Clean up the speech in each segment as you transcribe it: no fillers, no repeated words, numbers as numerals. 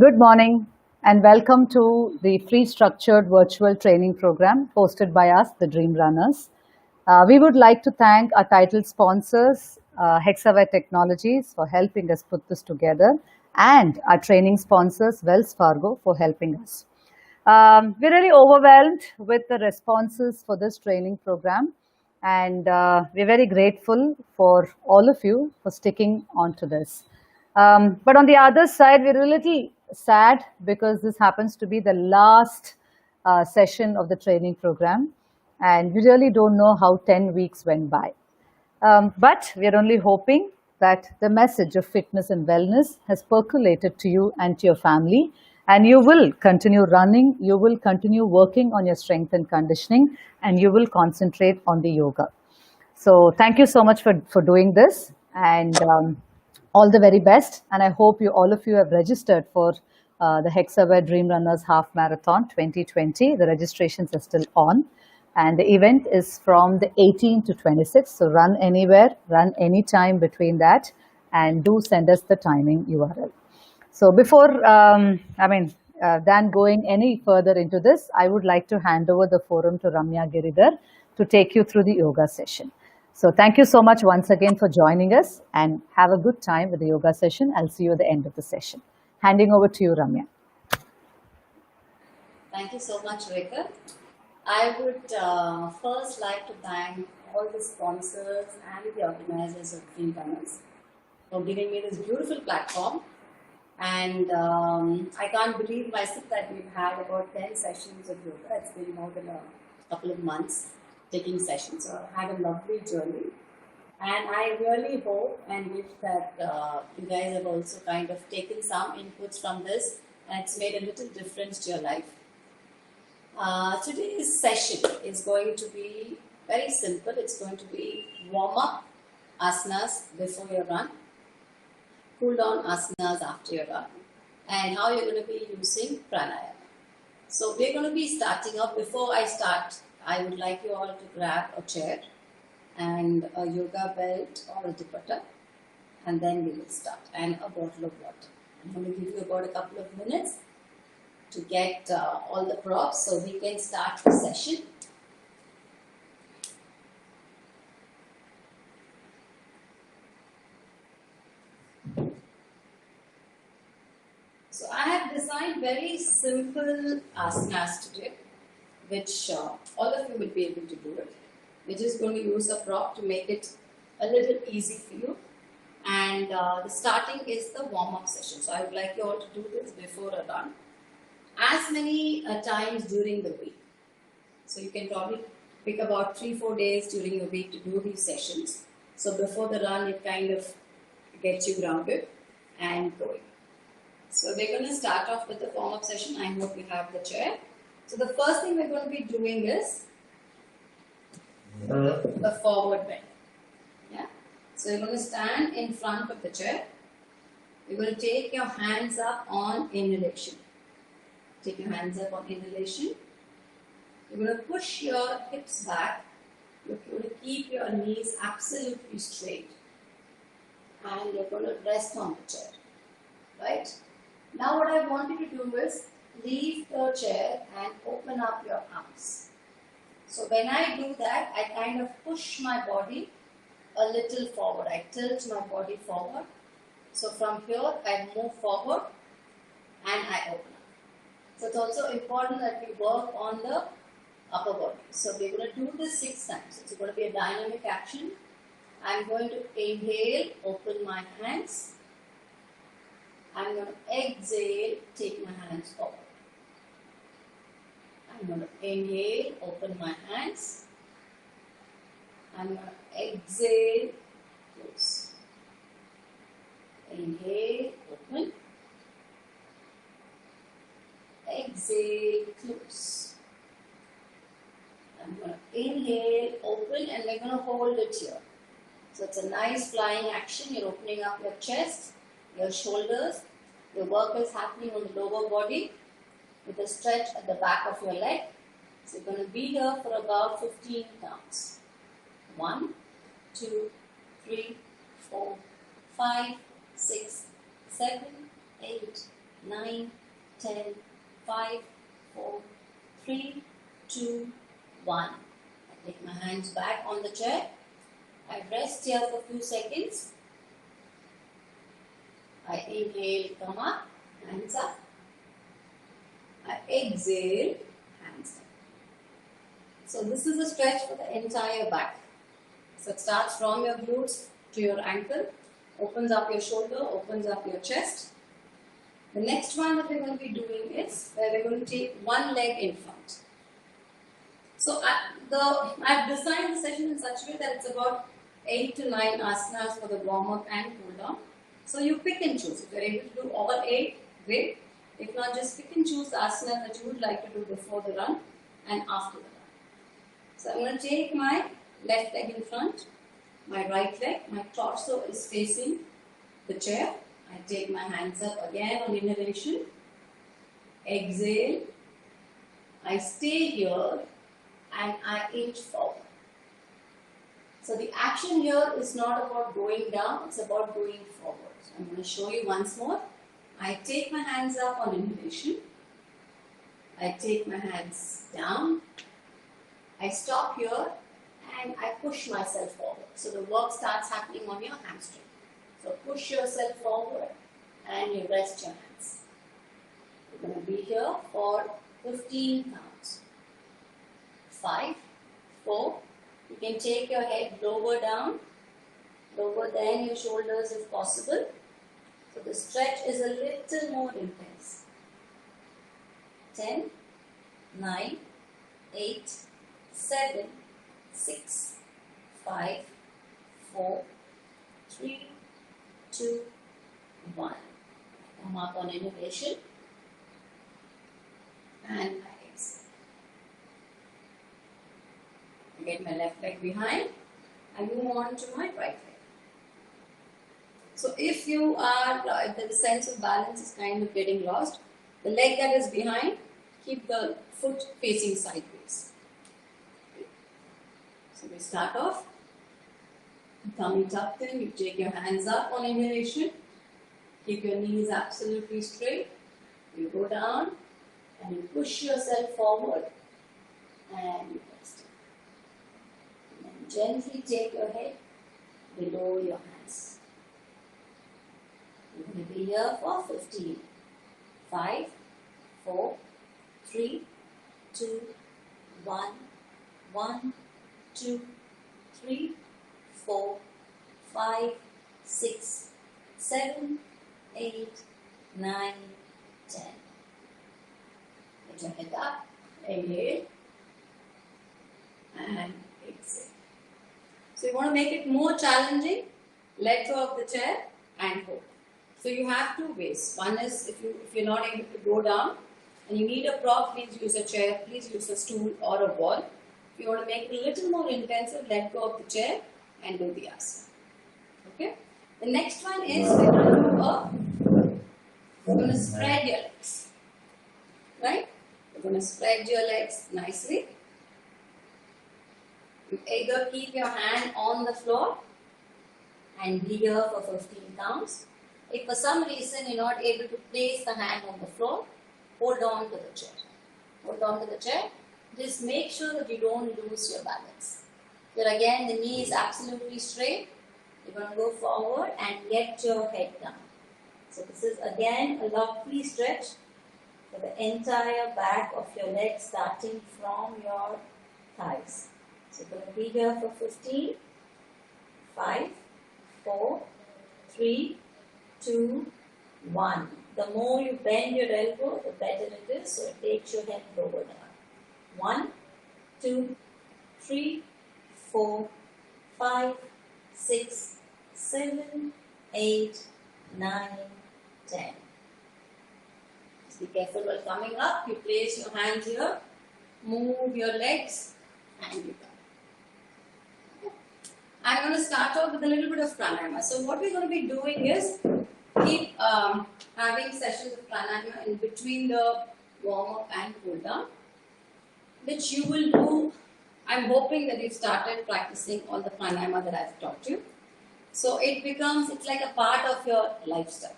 Good morning and welcome to the free structured virtual training program hosted by us, the Dream Runners. We would like to thank our title sponsors, Hexaware Technologies, for helping us put this together, and our training sponsors, Wells Fargo, for helping us. We're really overwhelmed with the responses for this training program, and we're very grateful for all of you for sticking on to this. But on the other side, we're a little sad because this happens to be the last session of the training program, and we really don't know how 10 weeks went by. But we're only hoping that the message of fitness and wellness has percolated to you and to your family, and you will continue running, you will continue working on your strength and conditioning, and you will concentrate on the yoga. So thank you so much for doing this, and all the very best. And I hope all of you have registered for the Hexaware Dream Runners Half Marathon 2020. The registrations are still on. And the event is from the 18th to 26th. So run anywhere, run anytime between that, and do send us the timing URL. So before, than going any further into this, I would like to hand over the forum to Ramya Giridhar to take you through the yoga session. So thank you so much once again for joining us, and have a good time with the yoga session. I'll see you at the end of the session. Handing over to you, Ramya. Thank you so much, Rekha. I would first like to thank all the sponsors and the organizers of Dream Runners for giving me this beautiful platform. And I can't believe myself that we've had about 10 sessions of yoga. It's been more than a couple of months taking sessions. So I've had a lovely journey. And I really hope and wish that you guys have also kind of taken some inputs from this, and it's made a little difference to your life. Today's session is going to be very simple. It's going to be warm-up asanas before your run, cool-down asanas after your run, and how you're going to be using pranayama. So we're going to be starting off. Before I start, I would like you all to grab a chair and a yoga belt or a dupatta, and then we will start, and a bottle of water. I'm going to give you about a couple of minutes to get all the props so we can start the session. So I have designed very simple asanas today, which all of you will be able to do it. We're just going to use a prop to make it a little easy for you. And the starting is the warm-up session. So I would like you all to do this before a run, as many times during the week. So you can probably pick about 3-4 days during your week to do these sessions. So before the run, it kind of gets you grounded and going. So we're going to start off with the warm-up session. I hope you have the chair. So the first thing we're going to be doing is the forward bend. Yeah. So you're going to stand in front of the chair. You're going to take your hands up on inhalation. Take your hands up on inhalation. You're going to push your hips back. You're going to keep your knees absolutely straight. And you're going to rest on the chair. Right? Now what I want you to do is leave the chair and open up your arms. So when I do that, I kind of push my body a little forward. I tilt my body forward. So from here, I move forward and I open up. So it's also important that we work on the upper body. So we're going to do this 6 times. It's going to be a dynamic action. I'm going to inhale, open my hands. I'm going to exhale, take my hands forward. I'm going to inhale, open my hands. I'm going to exhale, close. Inhale, open. Exhale, close. I'm going to inhale, open, and we're going to hold it here. So it's a nice flying action. You're opening up your chest, your shoulders. Your work is happening on the lower body with a stretch at the back of your leg. So you're going to be here for about 15 counts. 1, 2, 3, 4, 5, 6, 7, 8, 9, 10, 5, 4, 3, 2, 1. I take my hands back on the chair. I rest here for a few seconds. I inhale, come up, hands up. I exhale, hands down. So this is a stretch for the entire back. So it starts from your glutes to your ankle, opens up your shoulder, opens up your chest. The next one that we're going to be doing is where we're going to take one leg in front. So I've designed the session in such a way that it's about 8 to 9 asanas for the warm-up and cool-down. So you pick and choose. If you're able to do all 8, great. If not, just pick and choose the asana that you would like to do before the run and after the run. So I'm going to take my left leg in front, my right leg, my torso is facing the chair. I take my hands up again on inhalation. Exhale. I stay here and I inch forward. So the action here is not about going down, it's about going forward. So I'm going to show you once more. I take my hands up on inhalation. I take my hands down. I stop here and I push myself forward. So the work starts happening on your hamstring. So push yourself forward and you rest your hands. You're going to be here for 15 counts. 5, 4. You can take your head lower down, lower than your shoulders if possible. So the stretch is a little more intense. 10, 9, 8, 7, 6, 5, 4, 3, 2, 1. Come up on inhalation and I exhale. I get my left leg behind and move on to my right leg. So if you are, if the sense of balance is kind of getting lost, the leg that is behind, keep the foot facing sideways. So we start off, tummy tucked in, you take your hands up on inhalation, keep your knees absolutely straight, you go down and you push yourself forward and you rest. And then gently take your head below your hands. You're going to be here for 15. 5, 4, 3, 2, 1, 1, 2, 3, 4, 5, 6, 7, 8, 9, 10. Get your head up, inhale, and exhale. So you want to make it more challenging, let go of the chair and hold. So you have two ways. One is if you're not able to go down and you need a prop, please use a chair, please use a stool or a wall. If you want to make it a little more intensive, let go of the chair and do the asana. Okay? The next one is we're going to spread your legs. Right? We're going to spread your legs nicely. You either keep your hand on the floor and be here for 15 counts. If for some reason you're not able to place the hand on the floor, hold on to the chair. Hold on to the chair. Just make sure that you don't lose your balance. Here again, the knee is absolutely straight. You're going to go forward and get your head down. So this is again a lovely stretch for the entire back of your leg starting from your thighs. So you're going to be here for 15, 5, 4, 3, 2, 1. The more you bend your elbow, the better it is. So it takes your head lower down. 1, 2, 3, 4, 5, 6, 7, 8, 9, 10. Just be careful while coming up. You place your hands here, move your legs, and you come. Okay. I'm going to start off with a little bit of pranayama. So what we're going to be doing is keep having sessions of pranayama in between the warm-up and cool-down, which you will do. I'm hoping that you've started practicing all the pranayama that I've taught you. So it's like a part of your lifestyle.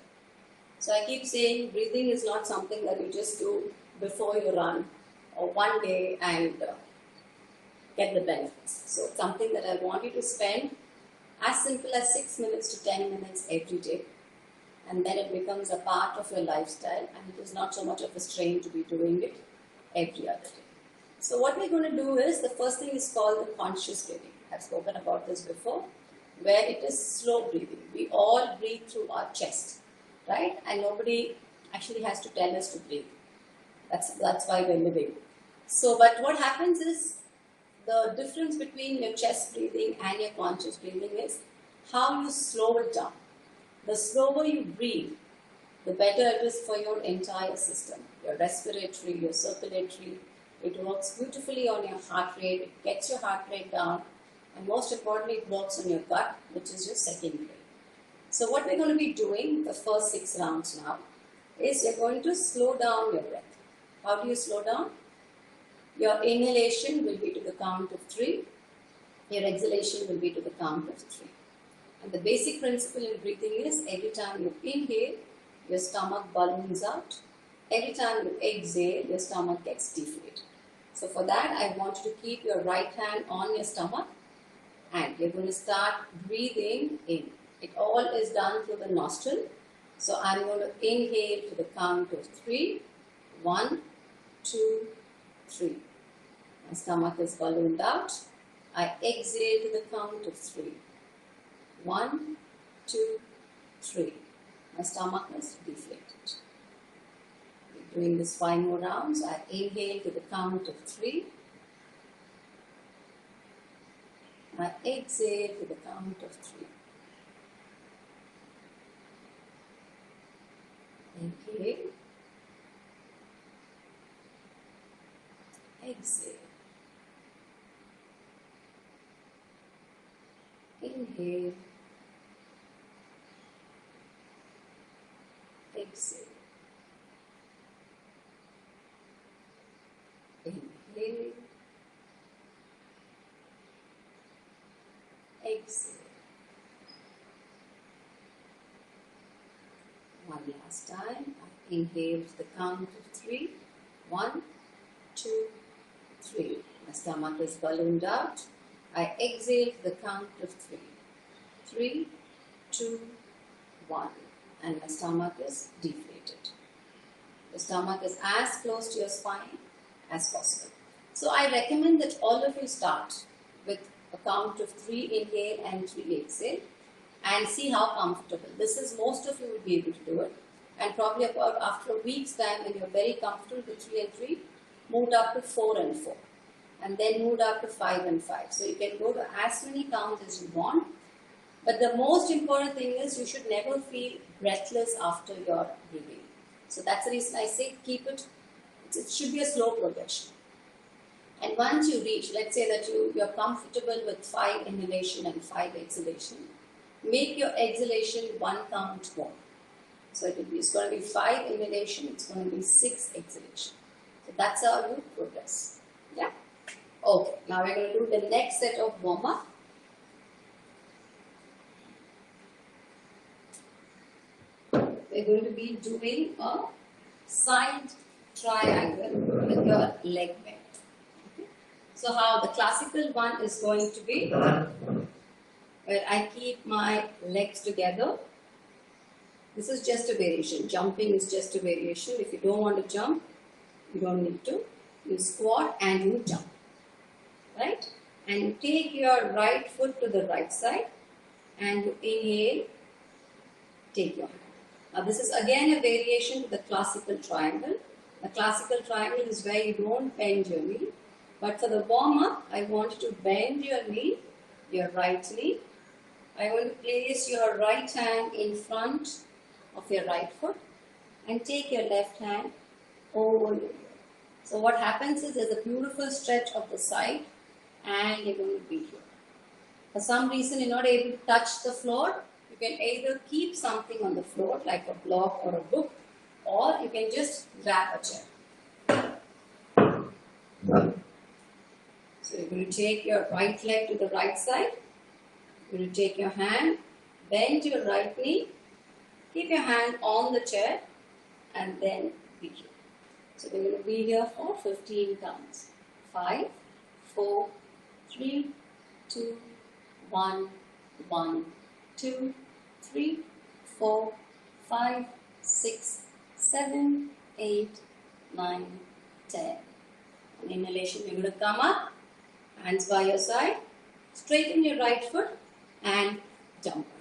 So I keep saying breathing is not something that you just do before you run or one day and get the benefits. So it's something that I want you to spend as simple as 6 minutes to 10 minutes every day. And then it becomes a part of your lifestyle and it is not so much of a strain to be doing it every other day. So what we're going to do is, the first thing is called the conscious breathing. I've spoken about this before, where it is slow breathing. We all breathe through our chest, right? And nobody actually has to tell us to breathe. That's why we're living. So, but what happens is, the difference between your chest breathing and your conscious breathing is how you slow it down. The slower you breathe, the better it is for your entire system, your respiratory, your circulatory. It works beautifully on your heart rate, it gets your heart rate down, and most importantly, it works on your gut, which is your second brain. So what we're going to be doing the first 6 rounds now is you're going to slow down your breath. How do you slow down? Your inhalation will be to the count of 3. Your exhalation will be to the count of 3. And the basic principle in breathing is, every time you inhale, your stomach balloons out. Every time you exhale, your stomach gets deflated. So for that, I want you to keep your right hand on your stomach and you're going to start breathing in. It all is done through the nostril. So I'm going to inhale to the count of 3. 1, 2, 3. My stomach is ballooned out. I exhale to the count of 3. 1, 2, 3. My stomach is deflated. We're doing this 5 more rounds. I inhale to the count of 3. I exhale to the count of 3. Inhale. Exhale. Inhale. Exhale. Inhale. Exhale. One last time. I inhale to the count of 3. 1, 2, 3. My stomach is ballooned out. I exhale to the count of 3. 3, 2, 1. And my stomach is deflated. The stomach is as close to your spine as possible. So I recommend that all of you start with a count of 3 inhale and 3 exhale and see how comfortable. This is, most of you will be able to do it. And probably about after a week's time, when you're very comfortable with 3 and 3, moved up to 4 and 4. And then moved up to 5 and 5. So you can go to as many counts as you want. But the most important thing is, you should never feel breathless after your breathing. So that's the reason I say keep it. It should be a slow progression. And once you reach, let's say that you're comfortable with 5 inhalation and 5 exhalation, make your exhalation 1 count more. So it's going to be 5 inhalation, it's going to be 6 exhalation. So that's how you progress. Yeah? Okay, now we're going to do the next set of warm-up. We're going to be doing a side triangle with your leg bent. Okay. So how the classical one is going to be, where I keep my legs together. This is just a variation. Jumping is just a variation. If you don't want to jump, you don't need to. You squat and you jump. Right? And you take your right foot to the right side and you inhale, take your hand. Now this is again a variation to the classical triangle. The classical triangle is where you don't bend your knee. But for the warm-up, I want you to bend your knee, your right knee. I want to place your right hand in front of your right foot and take your left hand over your ear. So what happens is, there's a beautiful stretch of the side and you're going to be here. For some reason you're not able to touch the floor, you can either keep something on the floor like a block or a book, or you can just grab a chair. So you're going to take your right leg to the right side. You're going to take your hand, bend your right knee, Keep your hand on the chair and then be here. So we're going to be here for 15 counts. 5, 4, 3, 2, 1, 1, 2, 3, 4, 5, 6, 7, 8, 9, 10. On inhalation, you're going to come up, hands by your side, straighten your right foot and jump back.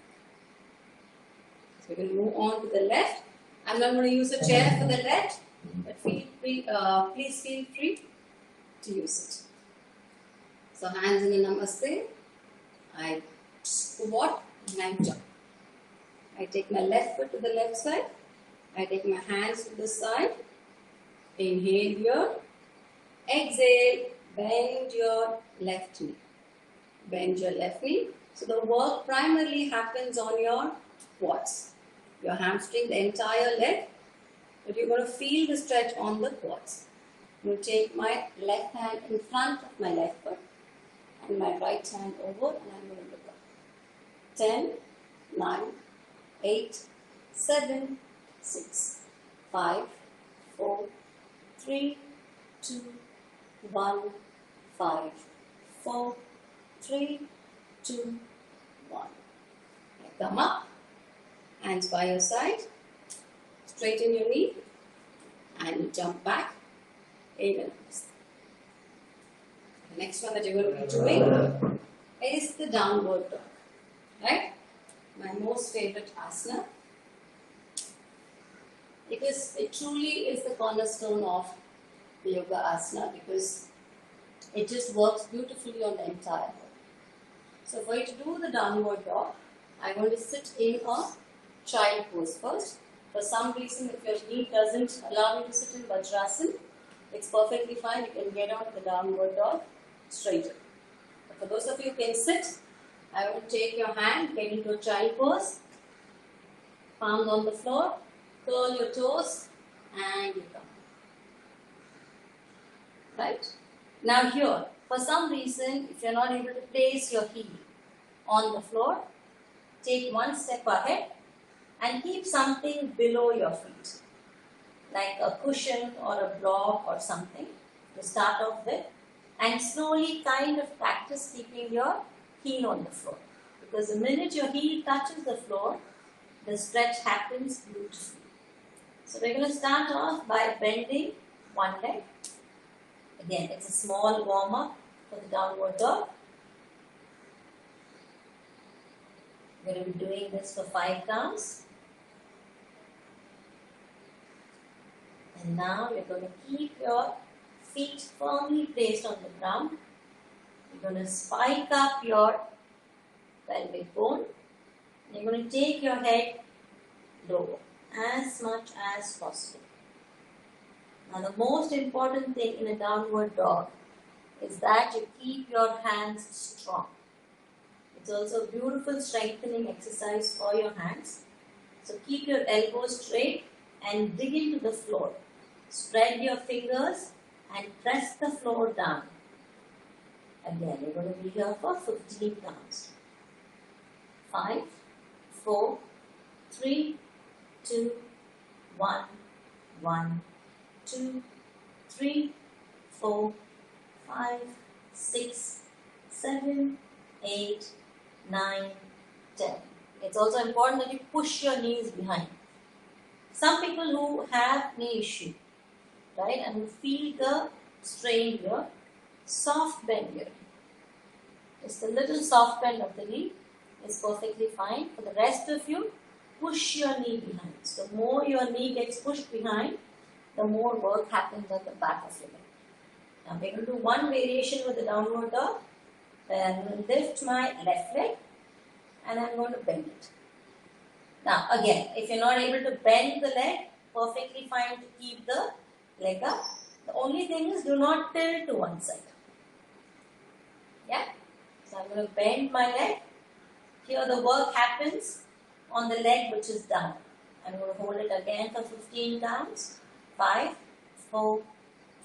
So we're going to move on to the left. I'm not going to use a chair for the left, but please feel free to use it. So hands in a namaste. I squat and I jump. I take my left foot to the left side. I take my hands to the side. Inhale here. Exhale. Bend your left knee. Bend your left knee. So the work primarily happens on your quads. Your hamstring, the entire leg. But you're going to feel the stretch on the quads. I'm going to take my left hand in front of my left foot and my right hand over, and I'm going to look up. 10, 9, 8, 7, 6, 5, 4, 3, 2, 1, 5, 4, 3, 2, 1. I come up, hands by your side, straighten your knee, and jump back. The next one that you're going to be doing is the downward dog. Right? My most favorite asana. Because it truly is the cornerstone of the yoga asana, because it just works beautifully on the entire body. So for you to do the downward dog, I'm going to sit in a child pose first. For some reason, if your knee doesn't allow you to sit in Vajrasana, it's perfectly fine. You can get on to the downward dog straighter. But for those of you who can sit, I will take your hand, get into a child pose, palms on the floor, curl your toes, and you come. Right? Now here, for some reason, if you're not able to place your heel on the floor, take one step ahead and keep something below your feet, like a cushion or a block or something to start off with, and slowly kind of practice keeping your heel on the floor. Because the minute your heel touches the floor, the stretch happens beautifully. So we're going to start off by bending one leg. Again, it's a small warm-up for the downward dog. We're going to be doing this for 5 counts. And now you're going to keep your feet firmly placed on the ground. You're going to spike up your pelvic bone. And you're going to take your head lower as much as possible. Now the most important thing in a downward dog is that you keep your hands strong. It's also a beautiful strengthening exercise for your hands. So keep your elbows straight and dig into the floor. Spread your fingers and press the floor down. Again, you're going to be here for 15 counts. 5, 4, 3, 2, 1, 1, 2, 3, 4, 5, 6, 7, 8, 9, 10. It's also important that you push your knees behind. Some people who have knee issue, right, and who feel the strain here, soft bend here. Just a little soft bend of the knee is perfectly fine. For the rest of you, push your knee behind. So the more your knee gets pushed behind, the more work happens at the back of your leg. Now we're going to do one variation with the downward dog. Then I'm going to lift my left leg and I'm going to bend it. Now again, if you're not able to bend the leg, perfectly fine to keep the leg up. The only thing is, do not tilt to one side. Yeah? So I'm going to bend my leg. Here the work happens on the leg which is down. I'm going to hold it again for 15 counts. 5, 4,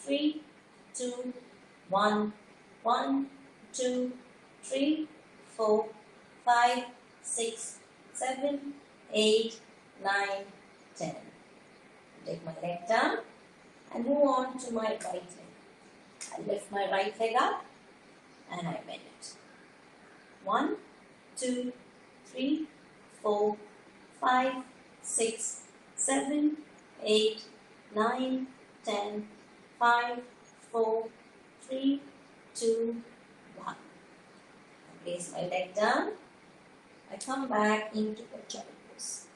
3, 2, 1, 1, 2, 3, 4, 5, 6, 7, 8, 9, 10. Take my leg down and move on to my right leg. I lift my right leg up and I bend it. 1, 2, 3, 4, 5, 6, 7, 8, 9, 10, 5, 4, 3, 2, 1. I place my leg down. I come back into the child pose.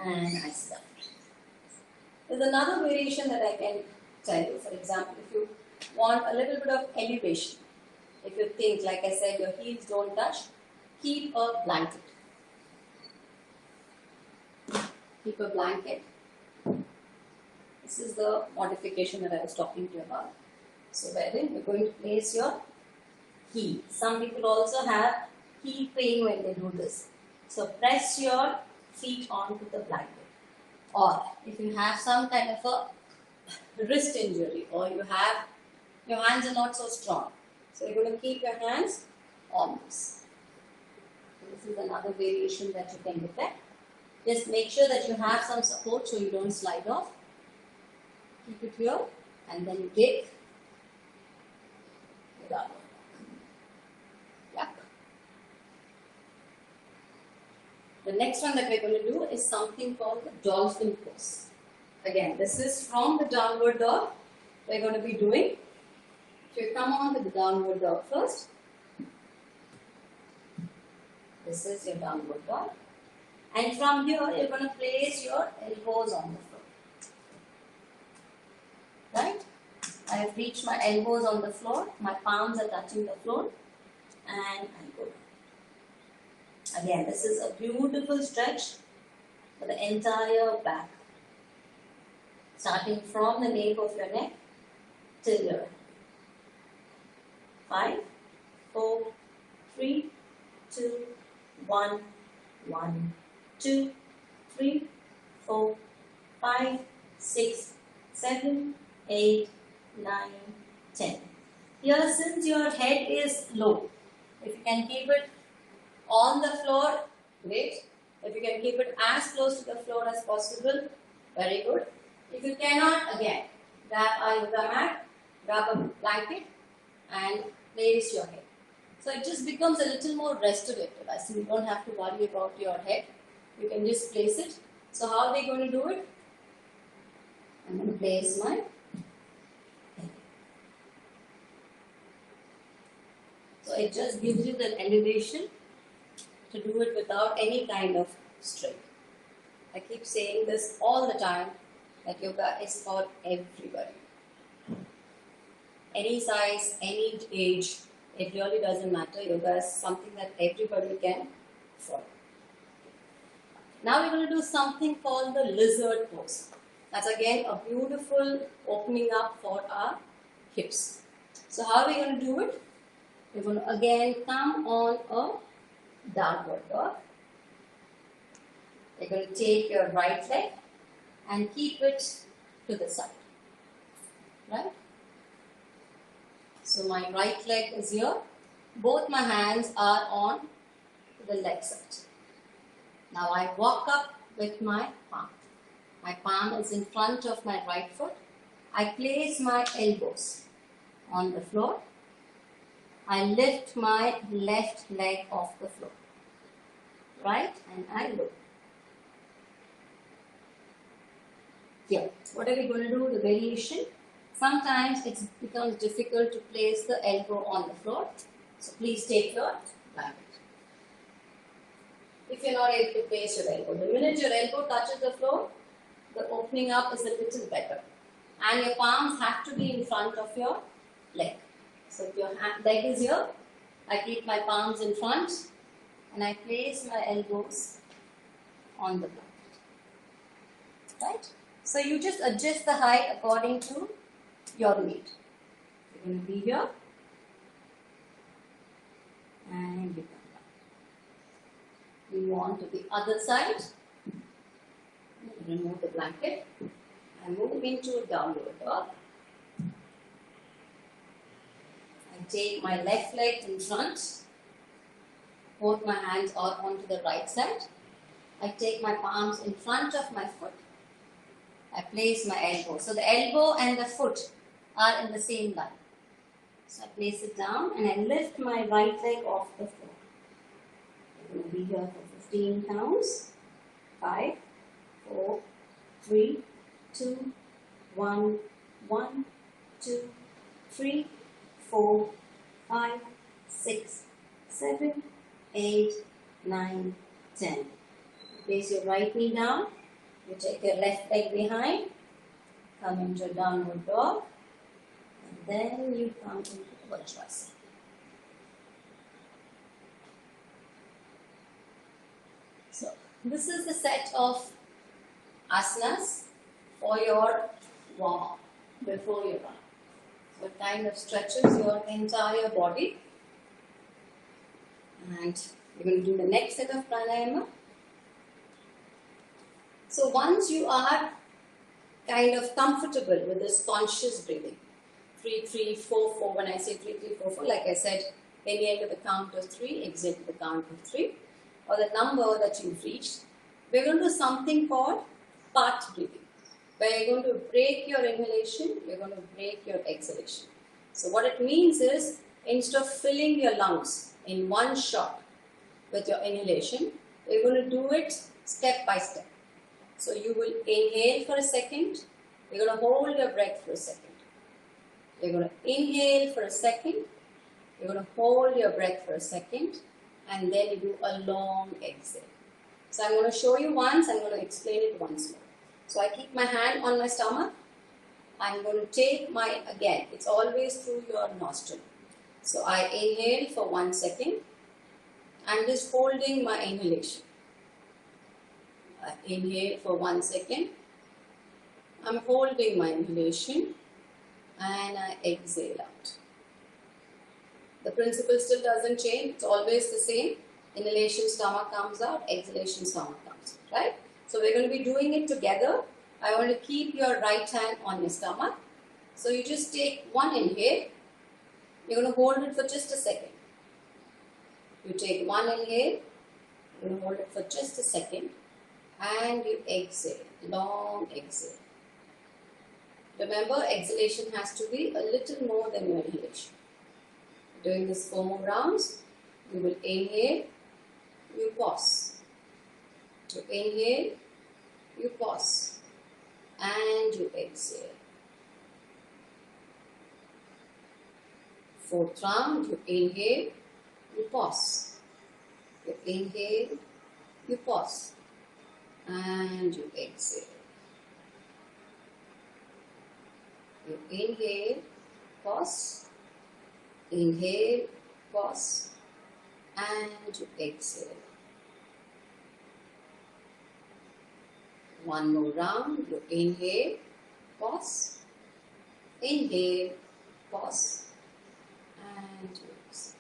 And I sit up. There's another variation that I can tell you. For example, if you want a little bit of elevation, if you think, like I said, your heels don't touch, keep a blanket. Keep a blanket. This is the modification that I was talking to you about. So wherein you're going to place your heel. Some people also have heel pain when they do this. So press your feet onto the blanket. Or if you have some kind of a wrist injury, or your hands are not so strong, so you're going to keep your hands on this. So this is another variation that you can look at. Just make sure that you have some support so you don't slide off. Keep it here and then you take the downward. Yeah. The next one that we're going to do is something called the Dolphin Pose. Again, this is from the downward dog. We're going to be doing. So you come on to the downward dog first. This is your downward dog. And from here, you're going to place your elbows on the floor. Right? I have reached my elbows on the floor. My palms are touching the floor. And I go down. Again, this is a beautiful stretch for the entire back. Starting from the nape of your neck till your head. 5, 4, 3, 2, 1, 1, 2, 3, 4, 5, 6, 7, 8, 9, 10. Here, since your head is low, if you can keep it on the floor, great. If you can keep it as close to the floor as possible, very good. If you cannot, again, grab a yoga mat, grab a blanket and place your head. So it just becomes a little more restorative. As you don't have to worry about your head. You can just place it. So how are they going to do it? I'm going to place my head. So it just gives you the elevation to do it without any kind of strain. I keep saying this all the time, that yoga is for everybody. Any size, any age, it really doesn't matter. Yoga is something that everybody can follow. Now we're going to do something called the lizard pose. That's again a beautiful opening up for our hips. So how are we going to do it? We're going to again come on a downward dog. You're going to take your right leg and keep it to the side. Right? So my right leg is here. Both my hands are on the leg side. Now I walk up with my palm. My palm is in front of my right foot. I place my elbows on the floor. I lift my left leg off the floor. Right? And I look. Here. What are we going to do? The variation. Sometimes it becomes difficult to place the elbow on the floor. So please take your blanket. If you're not able to place your elbow, the minute your elbow touches the floor, the opening up is a little better. And your palms have to be in front of your leg. So if your leg is here, I keep my palms in front and I place my elbows on the blanket. Right? So you just adjust the height according to your need. You're going to be here and we come down. We move on to the other side. Remove the blanket and move into a downward dog. I take my left leg in front Both my hands are onto the right side. I take my palms in front of my foot. I place my elbow. So the elbow and the foot are in the same line. So I place it down and I lift my right leg off the floor. I'm going to be here for 15 counts. 5, 4, 3, 2, 1, 1, 2, 3, 4, 5, 6, 7, 8, 9, 10. Place your right knee down. You take your left leg behind. Come into a downward dog. And then you come into Vajrasana. So, this is the set of asanas for your warm-up before you run. So, it kind of stretches your entire body. And you're going to do the next set of pranayama. So once you are kind of comfortable with this conscious breathing, 3, 3, 4, 4, when I say 3, 3, 4, 4, like I said, inhale to the count of 3, exhale to the count of 3, or the number that you've reached, we're going to do something called part breathing, where you're going to break your inhalation, you're going to break your exhalation. So what it means is, instead of filling your lungs in one shot with your inhalation, you're going to do it step by step. So you will inhale for a second, you're going to hold your breath for a second. You're going to inhale for a second, you're going to hold your breath for a second, and then you do a long exhale. So I'm going to show you once, I'm going to explain it once more. So I keep my hand on my stomach, I'm going to take my, again, it's always through your nostril. So I inhale for 1 second, I'm just holding my inhalation. I inhale for 1 second, I'm holding my inhalation and I exhale out. The principle still doesn't change, it's always the same. Inhalation, stomach comes out, exhalation, stomach comes out, right? So we're going to be doing it together. I want to keep your right hand on your stomach. So you just take one inhale, you're going to hold it for just a second. You take one inhale, you're going to hold it for just a second. And you exhale, long exhale. Remember, exhalation has to be a little more than your inhalation. Doing this 4 more rounds, you will inhale, you pause. You inhale, you pause. And you exhale. 4th round, you inhale, you pause. You inhale, you pause. And you exhale. You inhale, pause, inhale, pause, and you exhale. 1 more round, you inhale, pause, inhale, pause, and you exhale.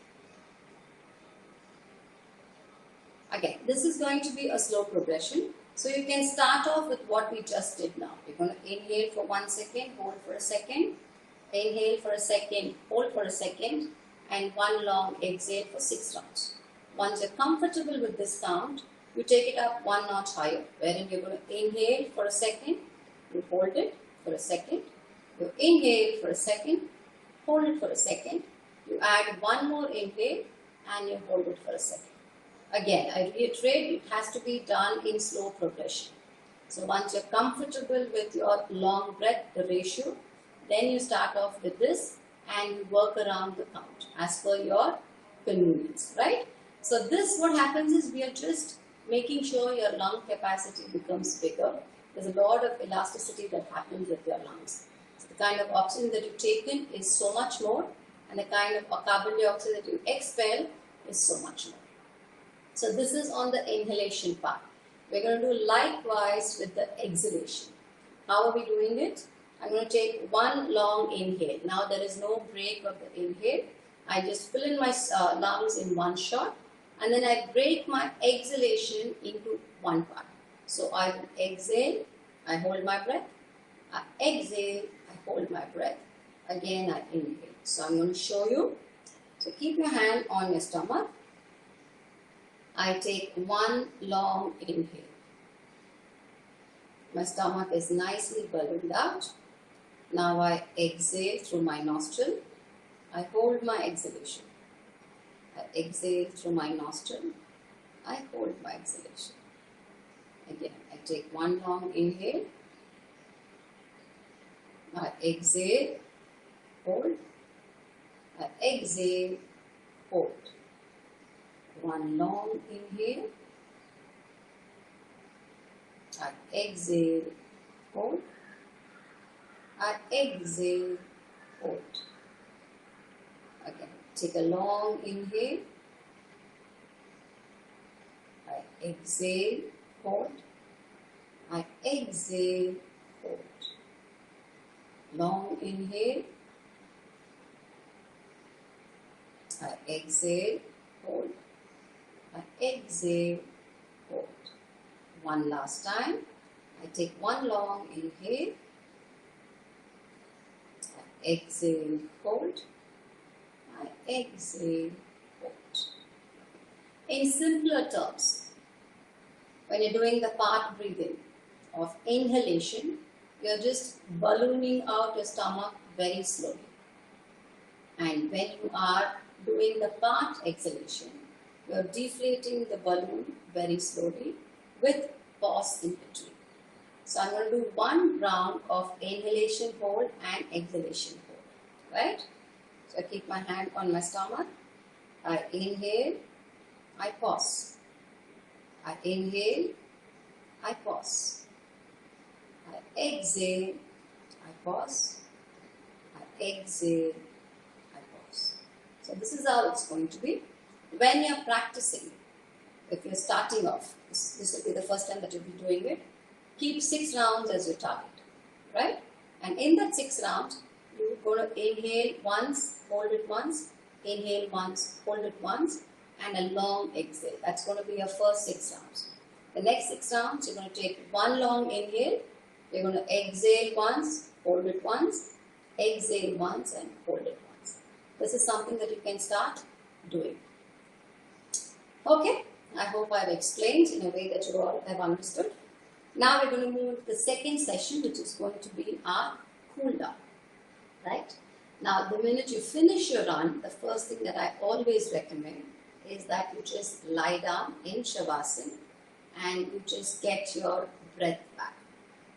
Again, this is going to be a slow progression. So you can start off with what we just did now. You're going to inhale for 1 second, hold for a second, inhale for a second, hold for a second, and 1 long exhale for 6 rounds. Once you're comfortable with this count, you take it up 1 notch higher, wherein you're going to inhale for a second, you hold it for a second, you inhale for a second, hold it for a second, you add 1 more inhale, and you hold it for a second. Again, I reiterate, it has to be done in slow progression. So once you're comfortable with your long breath, the ratio, then you start off with this and you work around the count as per your convenience, right? So this, what happens is, we are just making sure your lung capacity becomes bigger. There's a lot of elasticity that happens with your lungs. So the kind of oxygen that you take in is so much more, and the kind of carbon dioxide that you expel is so much more. So this is on the inhalation part. We're going to do likewise with the exhalation. How are we doing it? I'm going to take 1 long inhale. Now there is no break of the inhale. I just fill in my lungs in 1 shot, and then I break my exhalation into 1 part. So I will exhale, I hold my breath. I exhale, I hold my breath. Again I inhale. So I'm going to show you. So keep your hand on your stomach. I take one long inhale. My stomach is nicely ballooned out. Now I exhale through my nostril. I hold my exhalation. I exhale through my nostril. I hold my exhalation. Again, I take one long inhale. I exhale, hold. I exhale, hold. One long inhale. I exhale, hold. I exhale, hold. Again, take a long inhale. I exhale, hold. I exhale, hold. Long inhale. I exhale, hold. I exhale, hold. One last time. I take one long inhale. I exhale, hold. I exhale, hold. In simpler terms, when you're doing the part breathing of inhalation, you're just ballooning out your stomach very slowly. And when you are doing the part exhalation, you're deflating the balloon very slowly with pause in between. So I'm going to do one round of inhalation hold and exhalation hold. Right? So I keep my hand on my stomach. I inhale, I pause. I inhale, I pause. I exhale, I pause. I exhale, I pause. So this is how it's going to be. When you're practicing, if you're starting off, this will be the first time that you'll be doing it, keep 6 rounds as your target, right? And in that 6 rounds, you're going to inhale once, hold it once, inhale once, hold it once, and a long exhale. That's going to be your first 6 rounds. The next 6 rounds, you're going to take one long inhale, you're going to exhale once, hold it once, exhale once, and hold it once. This is something that you can start doing. Okay, I hope I've explained in a way that you all have understood. Now we're going to move to the second session, which is going to be our cool down. Right? Now, the minute you finish your run, the first thing that I always recommend is that you just lie down in Shavasana and you just get your breath back.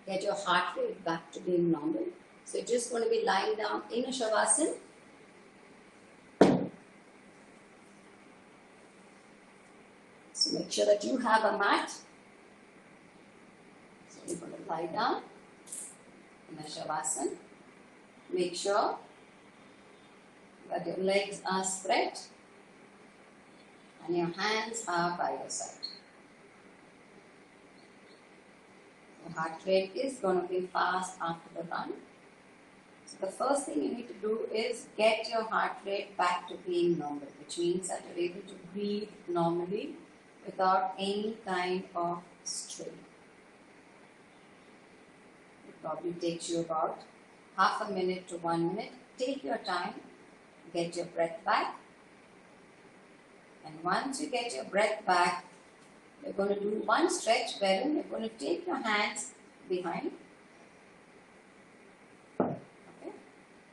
Get your heart rate back to being normal. So you're just going to be lying down in a Shavasana. So make sure that you have a mat. So you're going to lie down in a Shavasana. Make sure that your legs are spread and your hands are by your side. Your heart rate is going to be fast after the run. So the first thing you need to do is get your heart rate back to being normal, which means that you're able to breathe normally without any kind of strain. It probably takes you about half a minute to 1 minute. Take your time, get your breath back. And once you get your breath back, you're going to do one stretch wherein you're going to take your hands behind. Okay?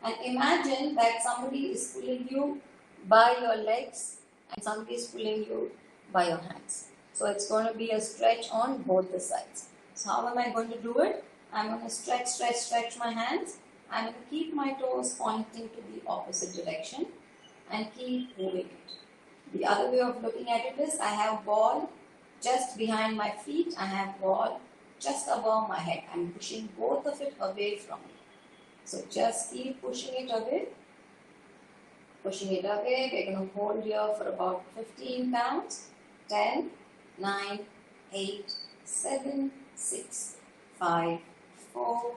And imagine that somebody is pulling you by your legs and somebody is pulling you by your hands. So it's going to be a stretch on both the sides. So how am I going to do it? I'm going to stretch my hands. I'm going to keep my toes pointing to the opposite direction and keep moving it. The other way of looking at it is I have ball just behind my feet. I have ball just above my head. I'm pushing both of it away from me. So just keep pushing it away. Pushing it away. We're going to hold here for about 15 counts. 10, 9, 8, 7, 6, 5, 4,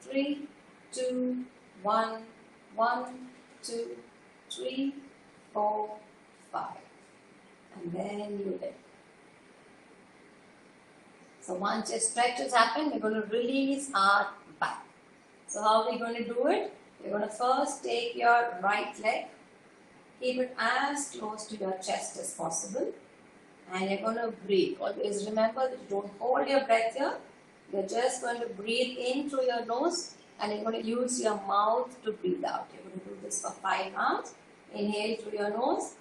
3, 2, 1, 1, 2, 3, 4, 5. And then you let go. So once your stretches happen, we're going to release our back. So how are we going to do it? We're going to first take your right leg, keep it as close to your chest as possible. and you're going to breathe. Always remember that you don't hold your breath here. You're just going to breathe in through your nose and you're going to use your mouth to breathe out. You're going to do this for 5 rounds. Inhale through your nose.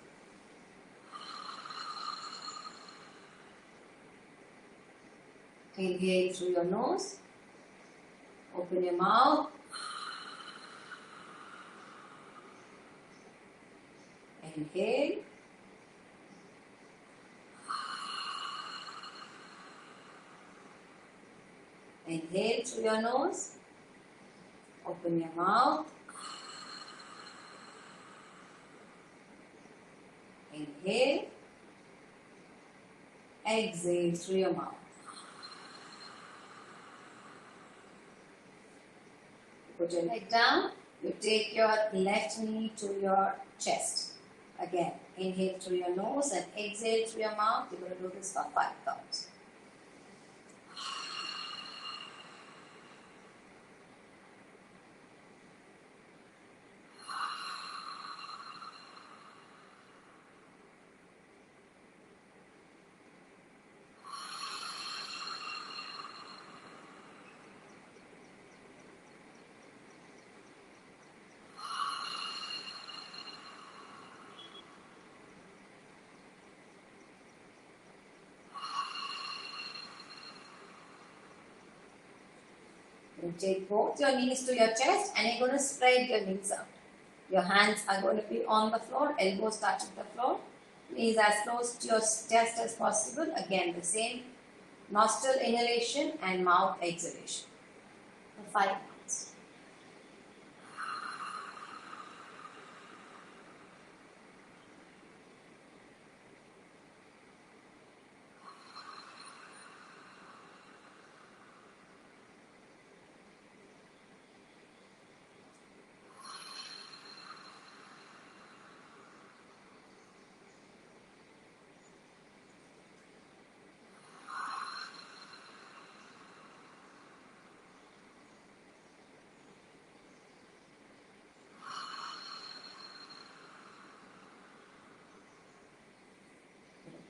Inhale through your nose. Open your mouth. Inhale. Inhale through your nose. Open your mouth. Inhale. Exhale through your mouth. Put your leg down. You take your left knee to your chest. Again, inhale through your nose and exhale through your mouth. You're going to do this for 5 counts. You take both your knees to your chest and you're going to spread your knees out. Your hands are going to be on the floor, elbows touching the floor. Knees as close to your chest as possible. Again, the same nostril inhalation and mouth exhalation. For 5 minutes.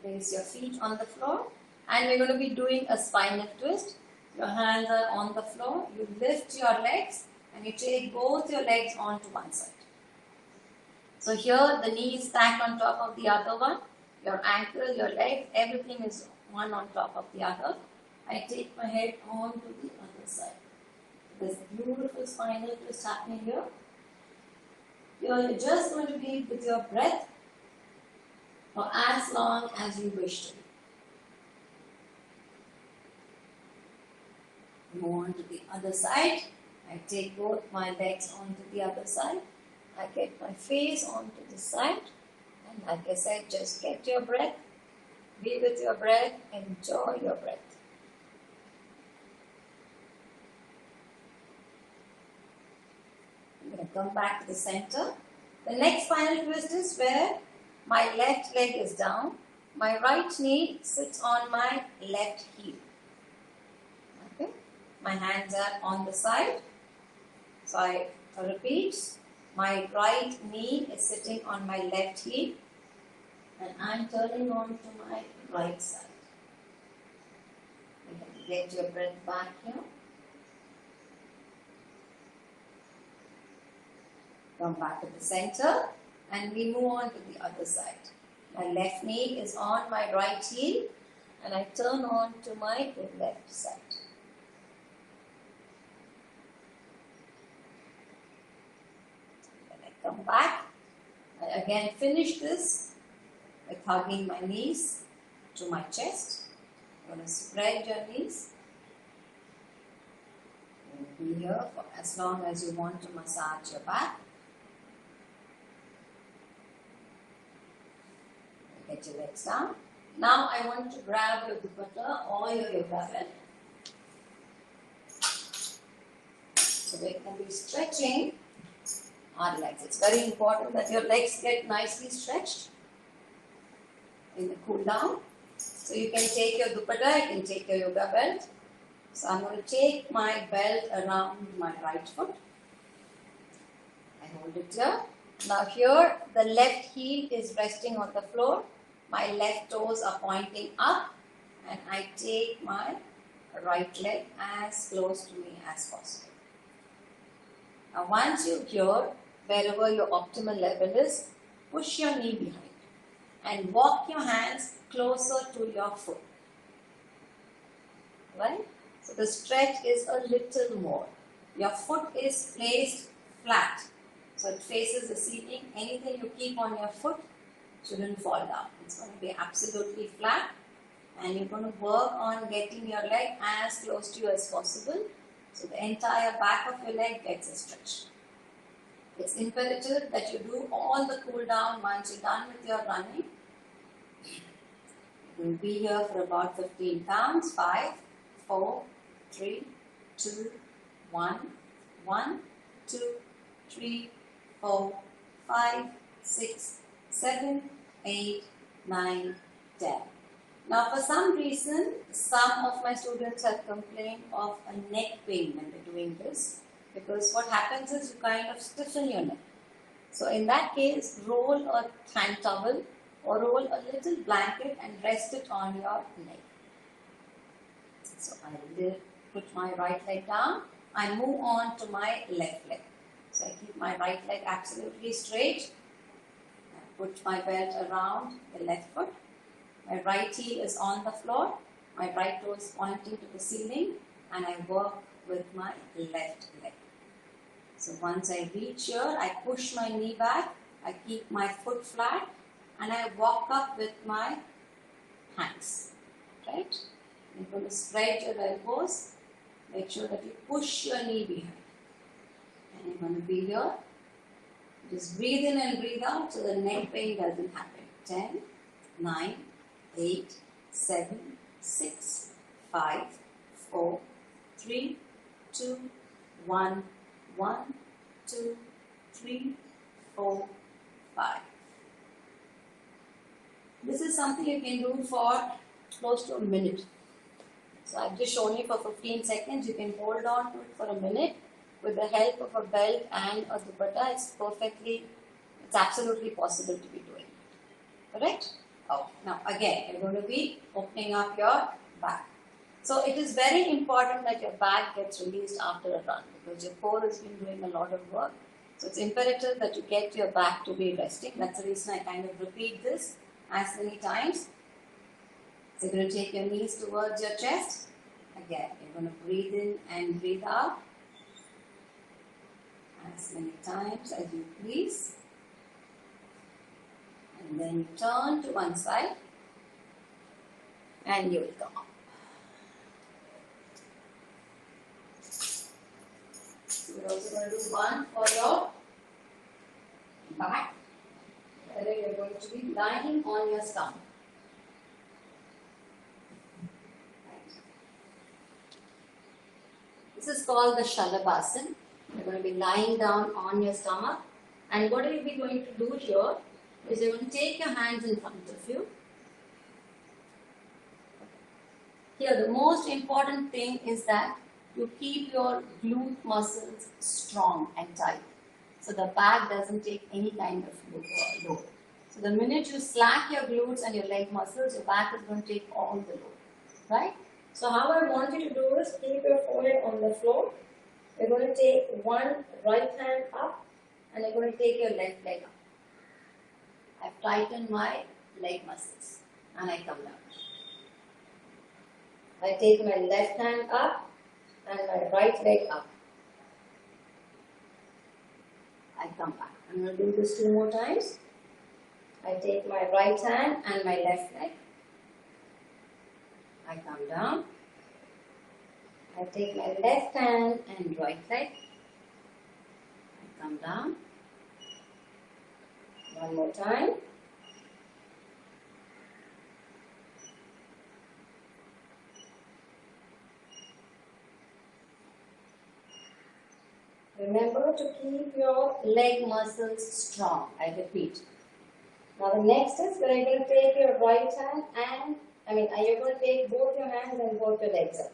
Place your feet on the floor and we're going to be doing a spinal twist. Your hands are on the floor. You lift your legs and you take both your legs onto one side. So here the knee is stacked on top of the other one. Your ankle, your legs, everything is one on top of the other. I take my head onto the other side. There's a beautiful spinal twist happening here. You're just going to be with your breath for as long as you wish to. Move on to the other side. I take both my legs onto the other side. I get my face onto the side. And like I said, just get your breath. Be with your breath. Enjoy your breath. I'm going to come back to the center. The next spinal twist is where my left leg is down. My right knee sits on my left heel. Okay. My hands are on the side. So I repeat. My right knee is sitting on my left heel. And I'm turning on to my right side. You can get your breath back here. Come back to the center. And we move on to the other side. My left knee is on my right heel and I turn on to my left side. Then I come back. I again finish this with hugging my knees to my chest. I'm going to spread your knees. You'll be here for as long as you want to massage your back. Get your legs down. Now I want to grab your dupatta or your yoga belt. So we can be stretching our legs. It's very important that your legs get nicely stretched in the cool down. So you can take your dupatta, you can take your yoga belt. So I'm going to take my belt around my right foot. I hold it here. Now here the left heel is resting on the floor. My left toes are pointing up and I take my right leg as close to me as possible. Now once you're here, wherever your optimal level is, push your knee behind and walk your hands closer to your foot. Right? So the stretch is a little more. Your foot is placed flat. So it faces the ceiling. Anything you keep on your foot shouldn't fall down. It's going to be absolutely flat. And you're going to work on getting your leg as close to you as possible. So the entire back of your leg gets a stretch. It's imperative that you do all the cool down once you're done with your running. You will be here for about 15 counts. 5, 4, 3, 2, 1, 1, 2, 3, 4, 5, 6, 7, 8, 9, 10. Now for some reason, some of my students have complained of a neck pain when they're doing this, because what happens is you kind of stiffen your neck. So in that case, roll a hand towel or roll a little blanket and rest it on your neck. So I will put my right leg down. I move on to my left leg. So I keep my right leg absolutely straight. I put my belt around the left foot. My right heel is on the floor. My right toe is pointing to the ceiling. And I work with my left leg. So once I reach here, I push my knee back. I keep my foot flat. And I walk up with my hands. Right? You're going to spread your elbows. Make sure that you push your knee behind. And you're going to be here. Just breathe in and breathe out so the neck pain doesn't happen. 10, 9, 8, 7, 6, 5, 4, 3, 2, 1, 1, 2, 3, 4, 5. This is something you can do for close to a minute. So I've just shown you for 15 seconds. You can hold on to it for a minute with the help of a belt and a dupatta. It's absolutely possible to be doing it. Correct? Oh, now again, you're going to be opening up your back. So it is very important that your back gets released after a run because your core has been doing a lot of work. So it's imperative that you get your back to be resting. That's the reason I kind of repeat this as many times. So you're going to take your knees towards your chest. Again, you're going to breathe in and breathe out as many times as you please. And then you turn to one side and you will come up. So we're also going to do one for your back, where you're going to be lying on your stomach. This is called the Shalabhasana. You're going to be lying down on your stomach. And what you'll be going to do here is you're going to take your hands in front of you. Here, the most important thing is that you keep your glute muscles strong and tight. So the back doesn't take any kind of load. So the minute you slack your glutes and your leg muscles, your back is going to take all the load. Right? So how I want you to do is keep your forehead on the floor. You're going to take one right hand up and you're going to take your left leg up. I've tightened my leg muscles and I come down. I take my left hand up and my right leg up. I come back. I'm going to do this 2 more times. I take my right hand and my left leg. I come down. I take my left hand and right leg. I come down. 1 more time. Remember to keep your leg muscles strong. I repeat. Now the next is where you're going to take your right hand and you're going to take both your hands and both your legs up.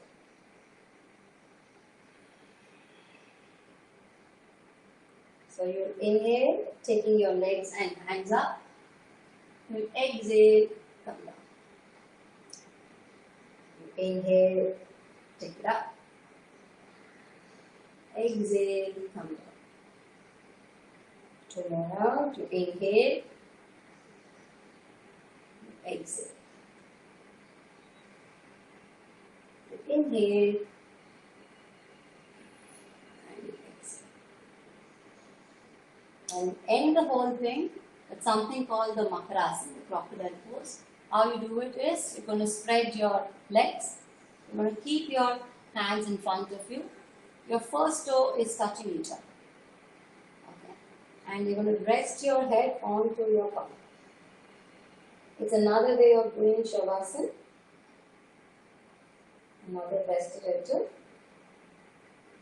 So you inhale, taking your legs and hands up. You exhale, Inhale, take it up. Exhale, come down. Turn around, you inhale, exhale. You inhale, and you exhale. And end the whole thing with something called the Maharashtra, the Crocodile Pose. How you do it is, you're going to spread your legs. You're going to keep your hands in front of you. Your first toe is touching each other. Okay. And you're going to rest your head onto your palm. It's another way of doing Shavasana. Another rested edge.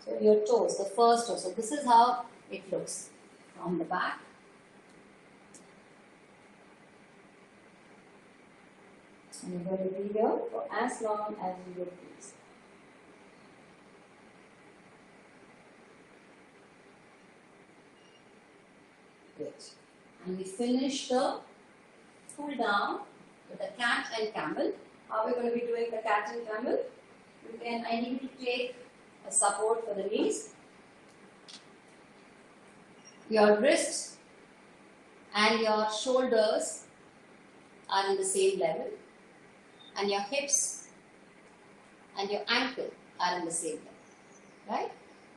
So your toes, the first toe. So this is how it looks from the back. And you're going to be here for as long as you will please. Great. And we finish the cool down with the cat and camel. How are we going to be doing the cat and camel? I need to take a support for the knees. Your wrists and your shoulders are in the same level. And your hips and your ankle are in the same level. Right?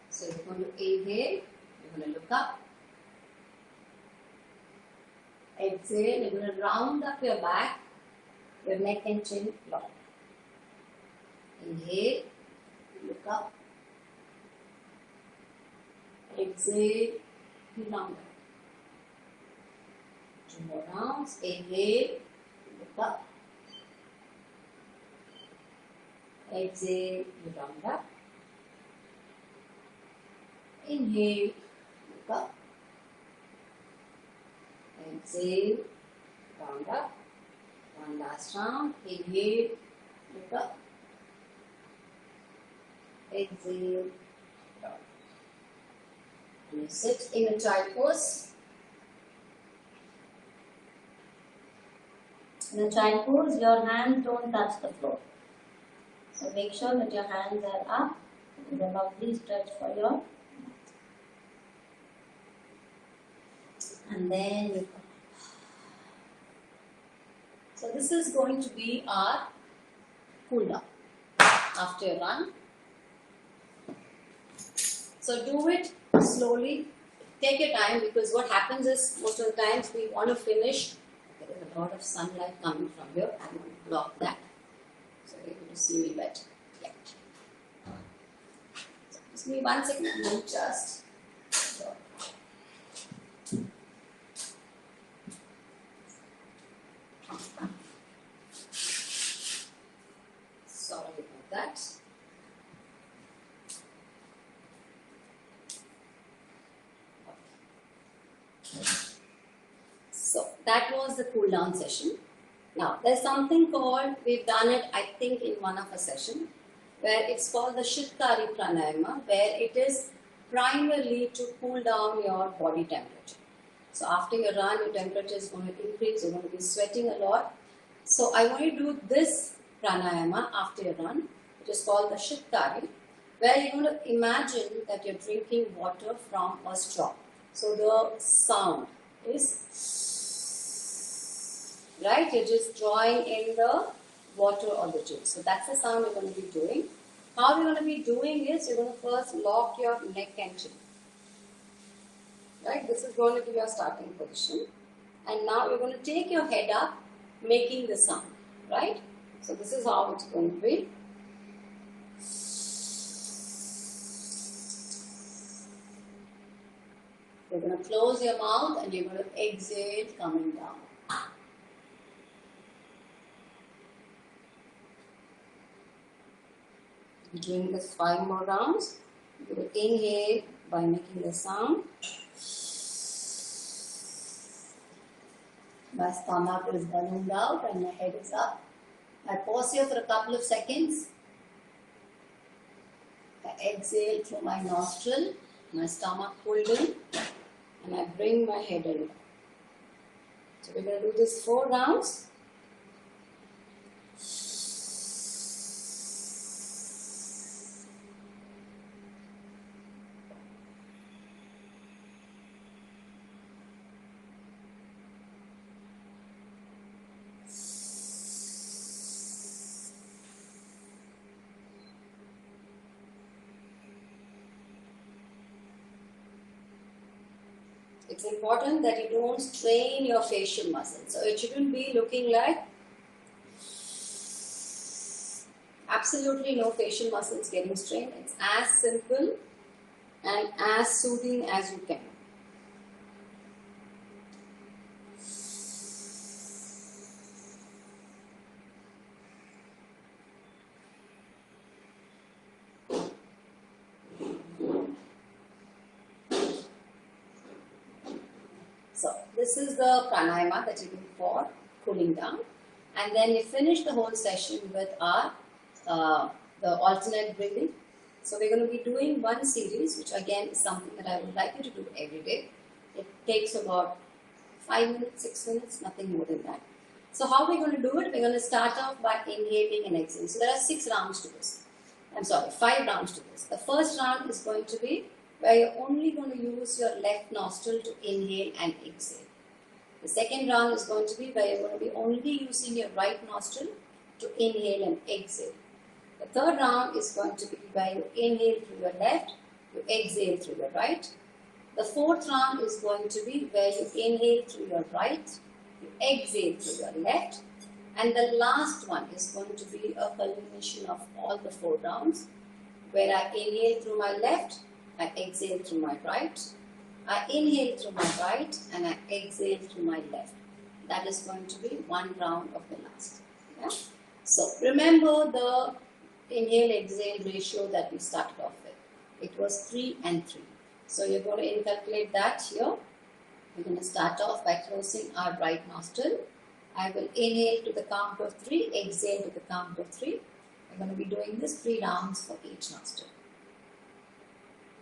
So you're going to inhale, you're going to look up. Exhale, you're going to round up your back, your neck and chin lock. Inhale, look up. Exhale, you round up. 2 more rounds. Inhale, look up. Exhale, you round up. Inhale, look up. Exhale, round up. One last round. Inhale, look up. Exhale, round. And you sit in a child pose. In a child pose, your hands don't touch the floor. So make sure that your hands are up with a lovely stretch for your mat. And then you come. So this is going to be our cool down after a run. So do it slowly. Take your time, because what happens is most of the times we want to finish. Okay, there's a lot of sunlight coming from here. I'm going to block that. So you're able to see me better. Yeah. So just give me 1 second and then just. Sorry about that. So that was the cool down session. Now there's something called, we've done it I think in one of a session, where it's called the Shitari Pranayama, where it is primarily to cool down your body temperature. So after your run, your temperature is going to increase, you're going to be sweating a lot. So I want you to do this pranayama after your run, which is called the Shitari, where you're going to imagine that you're drinking water from a straw. So the sound is, right? You're just drawing in the water or the juice. So that's the sound you're going to be doing. How you're going to be doing is, you're going to first lock your neck and chin. Right? This is going to be your starting position. And now you're going to take your head up, making the sound. Right? So this is how it's going to be. You're going to close your mouth and you're going to exhale coming down. Doing this 5 more rounds. You will inhale by making the sound. My stomach is ballooned out and my head is up. I pause here for a couple of seconds. I exhale through my nostril, my stomach pulled in, and I bring my head in. So we're going to do this 4 rounds. It's important that you don't strain your facial muscles. So it shouldn't be looking like absolutely no facial muscles getting strained. It's as simple and as soothing as you can. So this is the pranayama that you do for cooling down, and then we finish the whole session with our the alternate breathing. So we're going to be doing one series, which again is something that I would like you to do every day. It takes about 5 minutes, 6 minutes, nothing more than that. So how we're going to do it? We're going to start off by inhaling and exhaling. So there are 6 rounds to this. I'm sorry, 5 rounds to this. The first round is going to be where you're only going to use your left nostril to inhale and exhale. The second round is going to be where you're going to be only using your right nostril to inhale and exhale. The third round is going to be where you inhale through your left, you exhale through your right. The fourth round is going to be where you inhale through your right, you exhale through your left. And the last one is going to be a culmination of all the 4 rounds, where I inhale through my left, I exhale through my right, I inhale through my right, and I exhale through my left. That is going to be 1 round of the last. Yeah? So remember the inhale-exhale ratio that we started off with. It was 3 and 3. So you're going to inculcate that here. We're going to start off by closing our right nostril. I will inhale to the count of 3, exhale to the count of 3. We're going to be doing this 3 rounds for each nostril.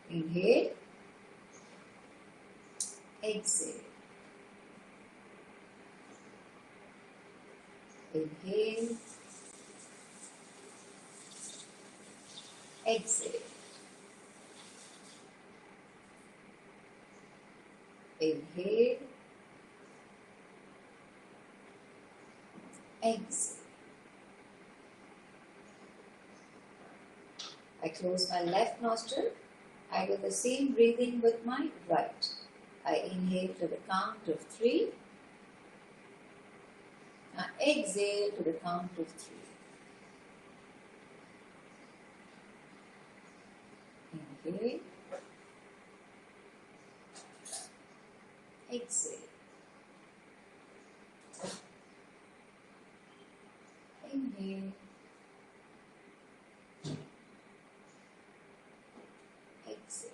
Inhale, exhale, inhale, exhale, inhale, exhale. I close my left nostril. I do the same breathing with my right. I inhale to the count of 3. I exhale to the count of 3. Inhale. Exhale. Inhale. Exhale.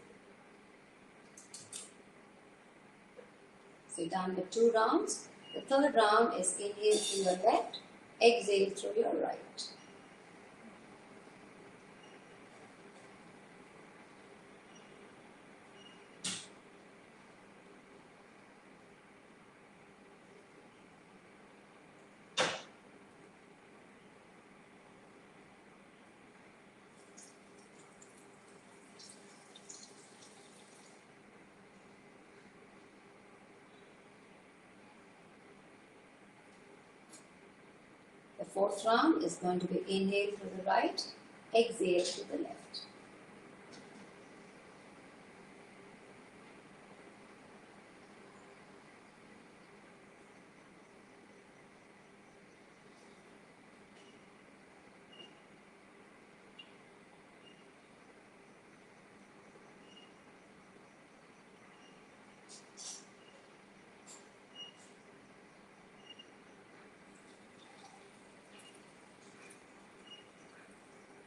So done with 2 rounds. The third round is inhale through your left, exhale through your right. The fourth round is going to be inhale to the right, exhale to the left.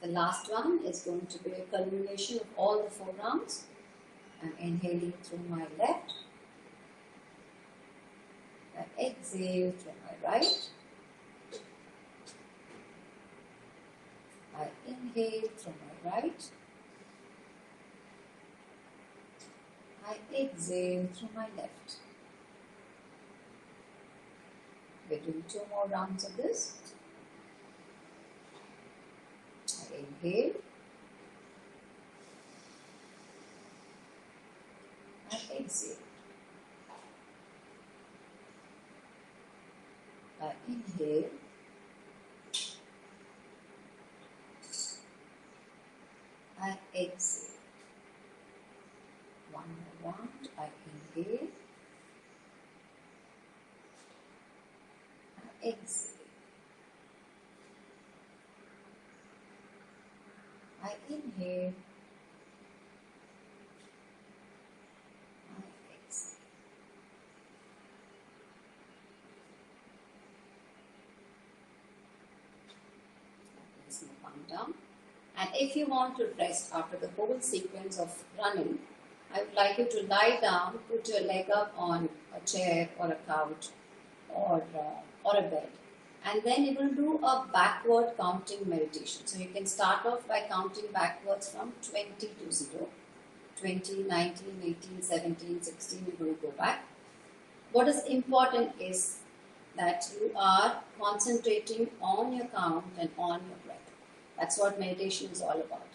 The last one is going to be a culmination of all the 4 rounds. I'm inhaling through my left. I exhale through my right. I inhale through my right. I exhale through my left. We're doing 2 more rounds of this. Inhale, and exhale. I inhale, I exhale. 1 more round. I inhale, down. And if you want to rest after the whole sequence of running, I would like you to lie down, put your leg up on a chair or a couch or a bed. And then you will do a backward counting meditation. So you can start off by counting backwards from 20 to 0. 20, 19, 18, 17, 16, you're going to go back. What is important is that you are concentrating on your count and on your breath. That's what meditation is all about.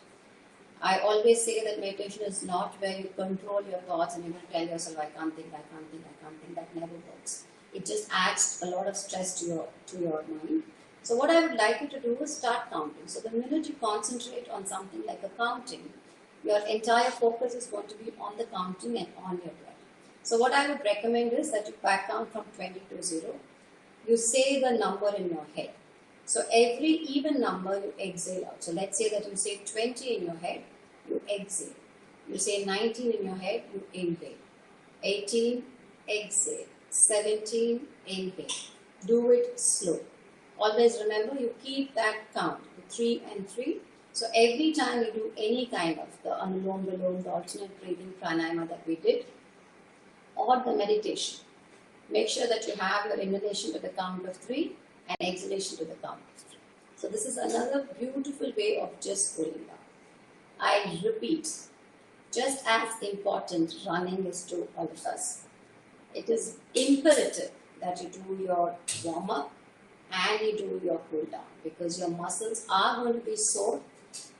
I always say that meditation is not where you control your thoughts and you will tell yourself, I can't think, I can't think, I can't think. That never works. It just adds a lot of stress to your mind. So what I would like you to do is start counting. So the minute you concentrate on something like a counting, your entire focus is going to be on the counting and on your breath. So what I would recommend is that you back count from 20 to 0. You say the number in your head. So every even number you exhale out. So let's say that you say 20 in your head, you exhale. You say 19 in your head, you inhale. 18, exhale. 17, inhale. Do it slow. Always remember, you keep that count, 3 and 3. So every time you do any kind of the Anulom Vilom, the alternate breathing pranayama that we did, or the meditation, make sure that you have your inhalation to the count of 3 and exhalation to the count of 3. So this is another beautiful way of just cooling down. I repeat, just as important running is to all of us. It is imperative that you do your warm-up and you do your cool-down, because your muscles are going to be sore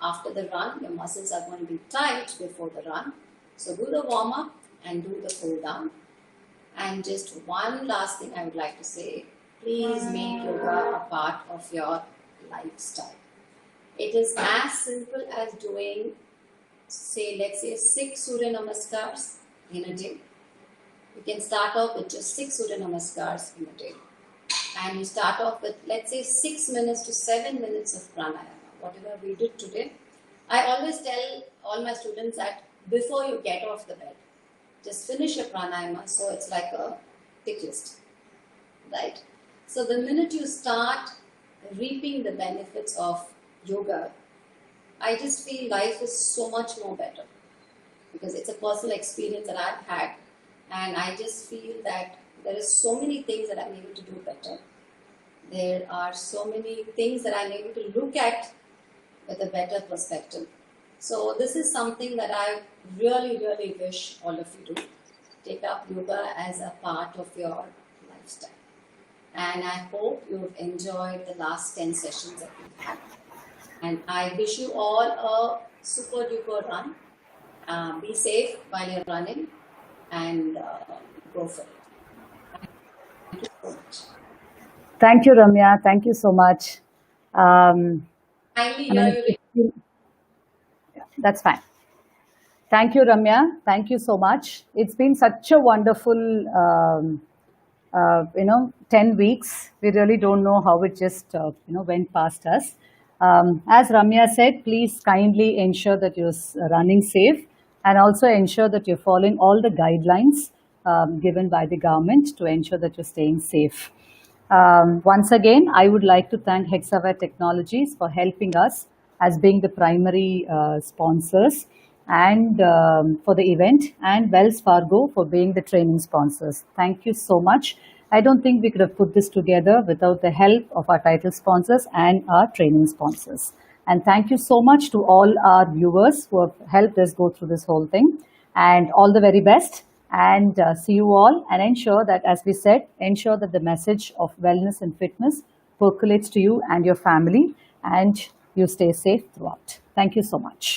after the run. Your muscles are going to be tight before the run. So do the warm-up and do the cool-down. And just one last thing I would like to say, please make yoga a part of your lifestyle. It is as simple as doing, let's say 6 Surya Namaskars in a day. You can start off with just 6 Surya Namaskars in a day. And you start off with, let's say, 6 minutes to 7 minutes of pranayama, whatever we did today. I always tell all my students that before you get off the bed, just finish your pranayama, so it's like a tick list, right? So the minute you start reaping the benefits of yoga, I just feel life is so much more better, because it's a personal experience that I've had, and I just feel that there is so many things that I'm able to do better. There are so many things that I'm able to look at with a better perspective. So this is something that I really, really wish all of you do. Take up yoga as a part of your lifestyle. And I hope you've enjoyed the last 10 sessions that we've had. And I wish you all a super duper run. Be safe while you're running and go for it. Thank you so much. Thank you, Ramya. Thank you so much. Kindly I mean, hear you. that's fine. Thank you, Ramya. Thank you so much. It's been such a wonderful, 10 weeks. We really don't know how it just, went past us. As Ramya said, please kindly ensure that you're running safe, and also ensure that you're following all the guidelines given by the government to ensure that you're staying safe. Once again, I would like to thank Hexaware Technologies for helping us as being the primary sponsors and for the event, and Wells Fargo for being the training sponsors. Thank you so much. I don't think we could have put this together without the help of our title sponsors and our training sponsors. And thank you so much to all our viewers who have helped us go through this whole thing. And all the very best. And see you all, and ensure that, as we said, ensure that the message of wellness and fitness percolates to you and your family, and you stay safe throughout. Thank you so much.